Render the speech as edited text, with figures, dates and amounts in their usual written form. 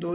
2